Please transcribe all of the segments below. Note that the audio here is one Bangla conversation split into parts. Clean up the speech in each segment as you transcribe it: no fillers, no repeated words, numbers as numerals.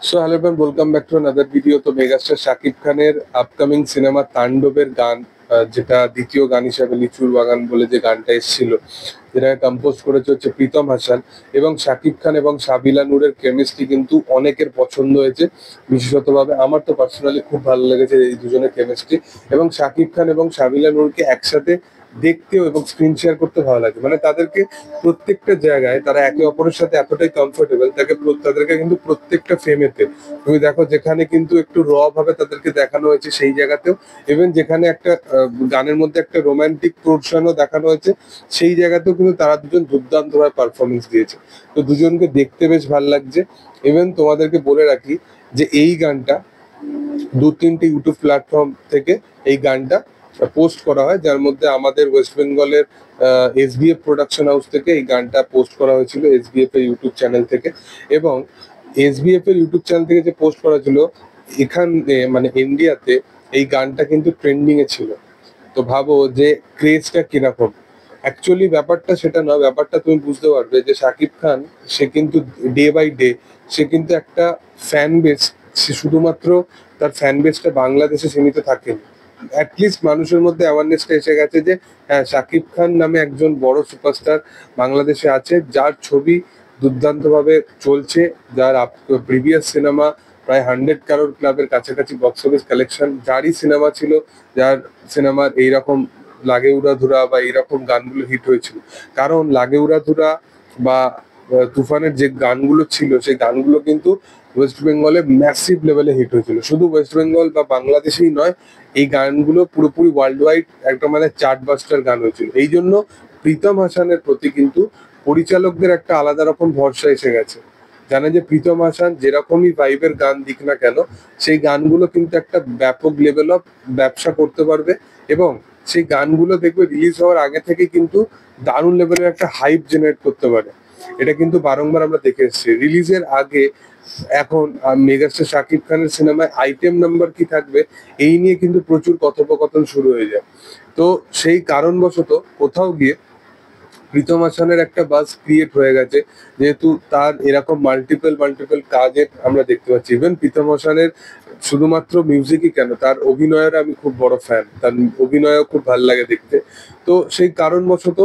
So hello everyone, welcome back to another video. তো মেগাস্টার শাকিব খানের আপকামিং সিনেমা তাণ্ডবের গান, যেটা দ্বিতীয় গান হিসাবে লিচুর বাগান বলে যে গানটা এসেছিল, যেটা কম্পোজ করেছে হচ্ছে প্রীতম হাসান। এবং শাকিব খান এবং সাবিলা নূরের কেমিস্ট্রি কিন্তু অনেকের পছন্দ হয়েছে, বিশেষতভাবে আমার তো পার্সোনালি খুব ভালো লেগেছে এই দুজনের কেমিস্ট্রি। এবং শাকিব খান এবং সাবিলা নূরকে একসাথে দেখতেও এবং স্ক্রিন শেয়ার করতে ভালো লাগে, মানে তাদেরকে প্রত্যেকটা জায়গায় তারা একে অপরের সাথে এতটাই কমফোর্টেবল তাদেরকে কিন্তু প্রত্যেকটা ফ্রেমেতে তুমি দেখো, যেখানে কিন্তু একটু র ভাবে তাদেরকে দেখানো হয়েছে সেই জায়গাতেও, ইভেন যেখানে একটা গানের মধ্যে একটা রোমান্টিক পোর্শনও দেখানো হয়েছে সেই জায়গাতেও কিন্তু তারা দুজন দুর্দান্ত ভাবে পারফরমেন্স দিয়েছে। তো দুজনকে দেখতে বেশ ভালো লাগছে। ইভেন তোমাদেরকে বলে রাখি যে এই গানটা 2-3টে ইউটিউব প্ল্যাটফর্ম থেকে এই গানটা পোস্ট করা হয়, যার মধ্যে আমাদের ওয়েস্ট বেঙ্গলের এসবিএফ প্রোডাকশন হাউস থেকে এই গানটা পোস্ট করা হয়েছিল, এসবিএফ এর ইউটিউব চ্যানেল থেকে। এবং এসবিএফ এর ইউটিউব চ্যানেল থেকে যে পোস্ট করা ছিল, এখানে মানে ইন্ডিয়াতে এই গানটা কিন্তু ট্রেন্ডিং এ ছিল। তো ভাবো যে ক্রেজটা কিরকম। অ্যাকচুয়ালি ব্যাপারটা সেটা নয়, ব্যাপারটা তুমি বুঝতে পারবে যে শাকিব খান সে কিন্তু ডে বাই ডে সে কিন্তু একটা ফ্যান বেস, সে শুধুমাত্র তার ফ্যান বেসটা বাংলাদেশে সীমিত থাকেনি। অ্যাটলিস্ট মানুষের মধ্যে অ্যাওয়ারনেসটা এসে গেছে যে হ্যাঁ, শাকিব খান নামে একজন বড় সুপারস্টার বাংলাদেশে আছে, যার ছবি দুর্দান্তভাবে চলছে, যার প্রিভিয়াস সিনেমা প্রায় 100 কারোর ক্লাবের কাছাকাছি বক্স অফিস কালেকশন, যারই সিনেমা ছিল, যার সিনেমার এইরকম লাগে উড়াধুরা বা এইরকম গানগুলো হিট হয়েছিল। কারণ লাগে উড়াধুরা বা তুফানের যে গানগুলো ছিল সেই গানগুলো কিন্তু ওয়েস্ট বেঙ্গলে ম্যাসিভ লেভেলে হিট হয়েছিল। শুধু ওয়েস্ট বেঙ্গল বা বাংলাদেশেই নয়, এই গানগুলো পুরোপুরি ওয়ার্ল্ড ওয়াইড একটা মানে চার্ট বাস্টার গান হয়েছিল। এই জন্য প্রীতম হাসানের প্রতি কিন্তু পরিচালকদের একটা আলাদা রকম ভরসা এসে গেছে। জানে যে প্রীতম হাসান যেরকমই ভাইবের গান দিক না কেন, সেই গানগুলো কিন্তু একটা ব্যাপক লেভেল অফ ব্যবসা করতে পারবে। এবং সেই গানগুলো দেখবে রিলিজ হওয়ার আগে থেকে কিন্তু দারুণ লেভেলের একটা হাইপ জেনারেট করতে পারে। এটা কিন্তু বারংবার আমরা দেখে এসেছি রিলিজের আগে। এখন মেগাস্টার শাকিব খানের সিনেমায় আইটেম নাম্বার কি থাকবে এই নিয়ে কিন্তু প্রচুর কথোপকথন শুরু হয়ে যায়। তো সেই কারণবশত কোথাও গিয়ে প্রীতম হাসানের একটা বাজ ক্রিয়েট হয়ে গেছে, যেহেতু তার এরকম মাল্টিপল কাজে আমরা দেখতে পাচ্ছি। ইভেন প্রীতম হাসানের শুধুমাত্র মিউজিকই কেন, তার অভিনয়ের আমি খুব বড় ফ্যান, তার অভিনয়ও খুব ভালো লাগে দেখতে। তো সেই কারণবশত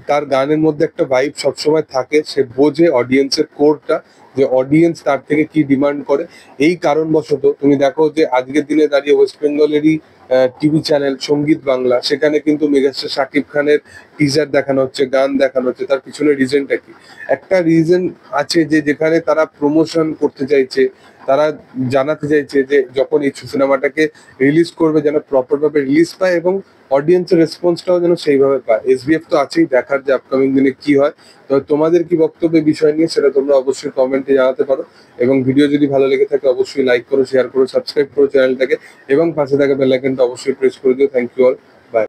তার গানের মধ্যে একটা ভাইব সবসময় থাকে, সে বোঝে অডিয়েন্সের কোরটা, যে অডিয়েন্স তার থেকে কি ডিমান্ড করে। এই কারণবশত তুমি দেখো যে আজকের দিনে দাঁড়িয়ে ওয়েস্ট বেঙ্গলেরই টিভি চ্যানেল সঙ্গীত বাংলা, সেখানে কিন্তু মেগাস্টার শাকিব খানের টিজার দেখানো হচ্ছে, গান দেখানো হচ্ছে। তার পিছনে রিজনটা কি? একটা রিজন আছে যে যেখানে তারা প্রমোশন করতে চাইছে, তারা জানাতে চাইছে যে যখন এই সিনেমাটাকে রিলিজ করবে যেন প্রপার ভাবে রিলিজ পায় এবং অডিয়েন্সের রেসপন্সটাও যেন সেইভাবে পায়। এসবিএফ তো আছেই, দেখার যে আপকামিং দিনে কি হয়। তো তোমাদের কি বক্তব্য এই বিষয় নিয়ে সেটা তোমরা অবশ্যই কমেন্টে জানাতে পারো। এবং ভিডিও যদি ভালো লেগে থাকে অবশ্যই লাইক করো, শেয়ার করো, সাবস্ক্রাইব করো চ্যানেলটাকে, এবং পাশে থাকা বেল আইকনটা অবশ্যই প্রেস করে দিও। Thank you all.